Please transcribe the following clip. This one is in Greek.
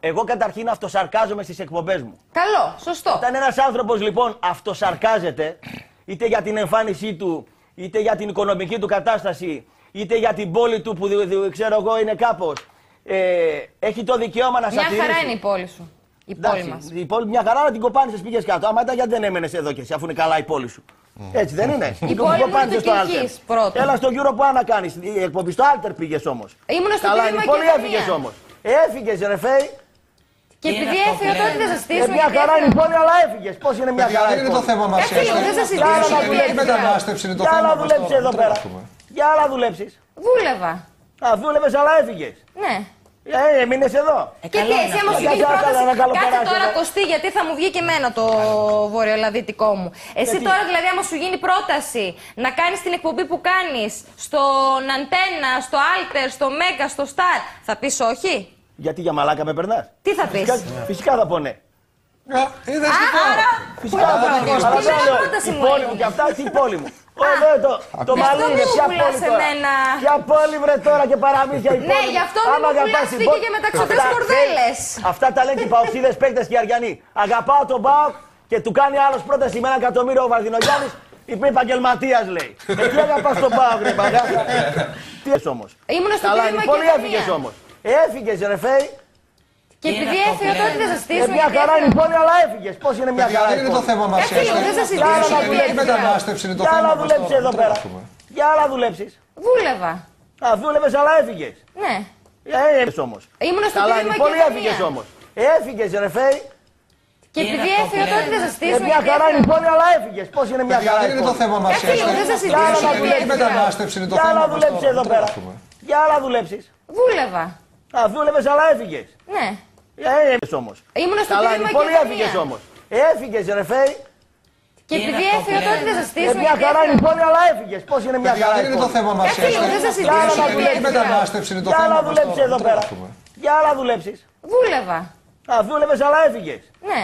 Εγώ καταρχήν αυτοσαρκάζομαι στις εκπομπές μου. Καλό, σωστό. Όταν ένας άνθρωπος λοιπόν αυτοσαρκάζεται, είτε για την εμφάνισή του, είτε για την οικονομική του κατάσταση, είτε για την πόλη του που ξέρω εγώ είναι κάπως, έχει το δικαίωμα να σατυρίσει. Μια χαρά είναι η πόλη σου. Η πόλη μας. Η πόλη, μια χαρά να την κοπάνισες, πήγες κάτω. Άμα ήταν, γιατί δεν έμενες εδώ και εσύ, αφού είναι καλά η πόλη σου. Έτσι δεν είναι. Η πόλη μου είναι το Κιλκής πρώτα. Έλα στο Euro που να κάνεις. Η εκπομπή στο Alter πήγες όμως. Ήμουν στο καλά, Πύργο η πόλη έφυγες όμως. Έφυγες ρε Φέη. Και επειδή έφυγα τότε δεν σας στήσουμε. Μια χαρά είναι η πόλη, αλλά έφυγες. Πώς είναι μια χαρά? Δεν είναι το θέμα μας. Δεν σας στήσουμε. Η μετανάστευση είναι το θέμα. Για να δουλέψεις εδώ πέρα. Για να δουλέψεις. Δούλευα. Α, δούλευες αλλά έφυγες. Ναι. Έμεινες εδώ. Και τι, εσύ άμα σου γίνει πρόταση, κάτσε τώρα Κωστή, γιατί θα μου βγει και εμένα το βορειοελλαδίτικό μου. Εσύ τώρα δηλαδή άμα σου γίνει πρόταση να κάνεις την εκπομπή που κάνεις στον Αντένα, στο Alter, στο Mega, στο Star, θα πεις όχι? Γιατί για μαλάκα με περνάς? Τι θα πεις? Φυσικά θα πω ναι. Άρα, φυσικά θα πω ναι. Η πόλη μου και αυτά, τι πόλη μου. Εδώ το μαλλί είναι, ποια πόλη τώρα. Ποια πόλη βρε τώρα και παραμύθια η πόλη. Ναι, γι' αυτό δεν μου πουλάς φύγε και μεταξωτές κορδέλες. Αυτά τα λένε και οι παοξίδες παίκτες και οι Αριανοί. Αγαπάω τον ΠΑΟΚ και του κάνει άλλος πρόταση με 1 εκατομμύριο ο Βαρδινογιάννης. Είπε επαγγελματίας λέει. Τι αγαπάς τον ΠΑΟΚ ρε παγάσα. Τι έσαι όμως. Καλά, η πόλη έφυγες όμως. Έφυγες ρε Φέη. Και επειδή έφυγα τότε δεν σας στήσουμε. Μια χαρά είναι η πόλη, αλλά έφυγες. Πώς είναι μια χαρά? Δεν είναι το θέμα μας. Δεν σας στήσουμε. Η μετανάστευση είναι το θέμα. Για να δουλέψεις εδώ πέρα. Για να δουλέψεις. Δούλευα. Α, δούλευες αλλά έφυγες. Ναι. Έφυγες όμως. Ήμουν στο Καλά, Πύργο η πόλη έφυγες όμως. Έφυγες ρε Φέη. Και επειδή έφυγα τότε δεν σας στήσουμε. Μια χαρά είναι η πόλη, αλλά έφυγες. Πώς είναι μια χαρά? Δεν είναι το θέμα μας. Δεν σας στήσουμε. Η μετανάστευση είναι το θέμα. Για να δουλέψεις εδώ πέρα. Για να δουλέψεις. Δούλευα. Α, δούλευες αλλά έφυγες. Ναι. Έφυγες όμως. Ήμουν στο Καλά, Πύργο η πόλη έφυγες όμως. Έφυγες ρε Φέη. Και επειδή έφυγα τότε δεν σας στήσουμε. Μια χαρά είναι η πόλη, αλλά έφυγες. Πώς είναι μια χαρά? Δεν είναι το θέμα μας. Δεν σας στήσουμε. Η μετανάστευση είναι το θέμα. Για να δουλέψεις εδώ πέρα. Για να δουλέψεις. Δούλευα. Α, δούλευες αλλά έφυγες. Ναι.